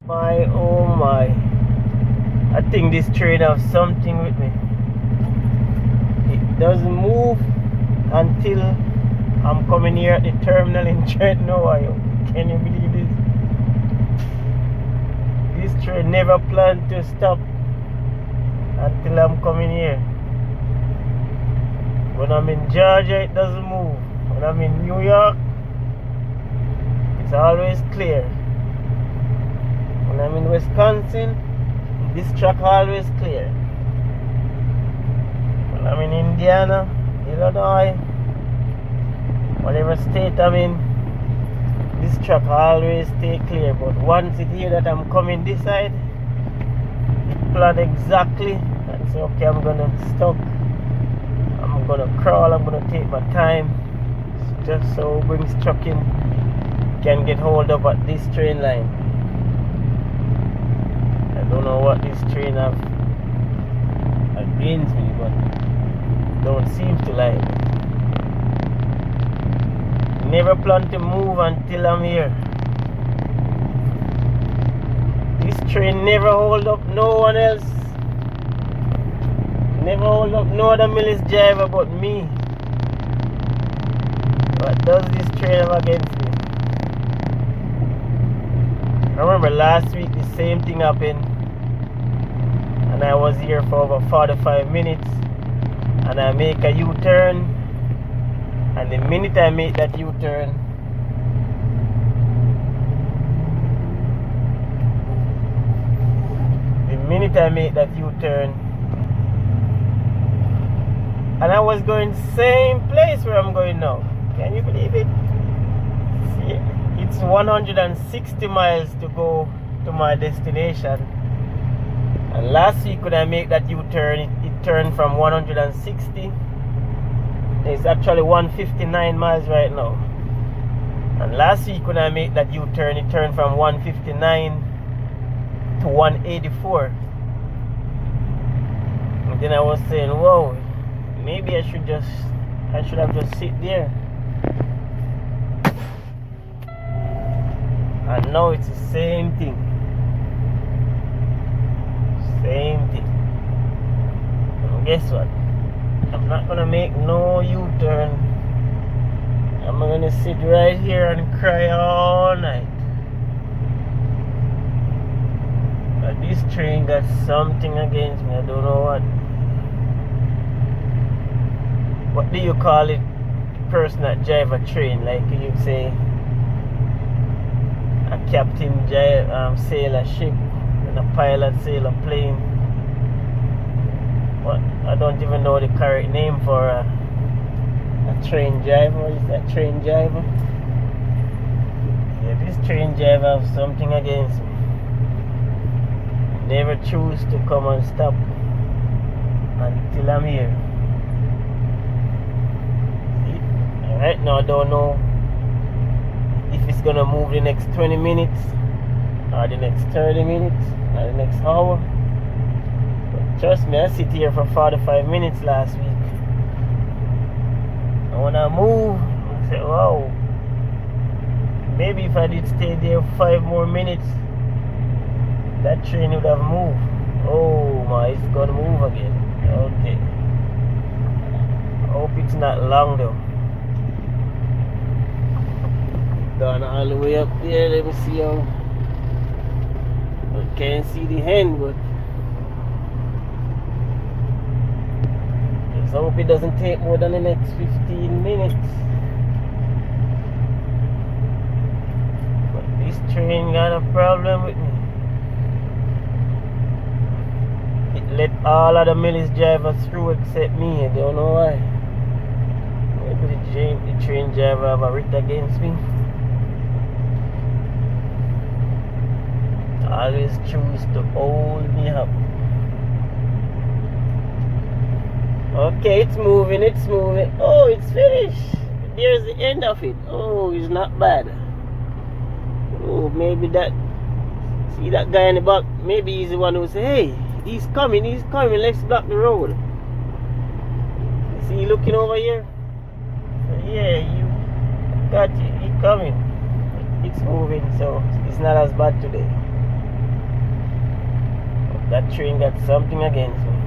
My, oh my. I think this train has something with me. It doesn't move until I'm coming here at the terminal in Trenton, Ohio. Can you believe this? This train never planned to stop until I'm coming here. When I'm in Georgia, it doesn't move. When I'm in New York, it's always clear. When I'm in Wisconsin, this track always clear. When I'm in Indiana, Illinois, whatever state I'm in, this track always stay clear. But once it hear that I'm coming this side, it plan exactly and say, okay, I'm gonna stop, I'm gonna crawl, I'm gonna take my time, just so brings trucking can get hold up at this train line. I don't know what this train have against me, but don't seem to like me. Never plan to move until I'm here. This train never hold up no one else. Never hold up no other Millis driver but me. What does this train have against me? I remember last week the same thing happened, and I was here for over 45 minutes, and I make a U-turn, and the minute I make that U-turn, and I was going same place where I'm going now. Can you believe it? See, it's 160 miles to go to my destination. And last week when I make that U-turn, it turned from 160. It's actually 159 miles right now. And last week when I made that U-turn, it turned from 159 to 184. And then I was saying, whoa, maybe I should have just sit there. And now it's the same thing. Same thing. And guess what? I'm not gonna make no U-turn. I'm gonna sit right here and cry all night. But this train got something against me. I don't know what. What do you call it? The person that drive a train, like you say a captain sail a ship and a pilot sail a plane. What? I don't even know the correct name for a train driver. Is that train driver? Yeah, this train driver have something against me. Never choose to come and stop until I'm here. Right now I don't know if it's gonna move the next 20 minutes or the next 30 minutes or the next hour. But trust me, I sit here for 45 minutes last week. And when I move, I say, wow, maybe if I did stay there 5 more minutes, that train would have moved. Oh my, it's gonna move again. Okay. I hope it's not long though. Gone all the way up there. Let me see how. I can't see the hand, but just hope it doesn't take more than the next 15 minutes. But this train got a problem with me. It let all of the Millis drivers through except me. I don't know why. Maybe the train driver have a writ against me. Always choose to hold me up. Okay, it's moving. Oh, it's finished. There's the end of it. Oh, it's not bad. Oh, maybe that. See that guy in the back? Maybe he's the one who say, hey, he's coming, let's block the road. See, looking over here? Yeah, you got it, he's coming. It's moving, so it's not as bad today. that train got something against me.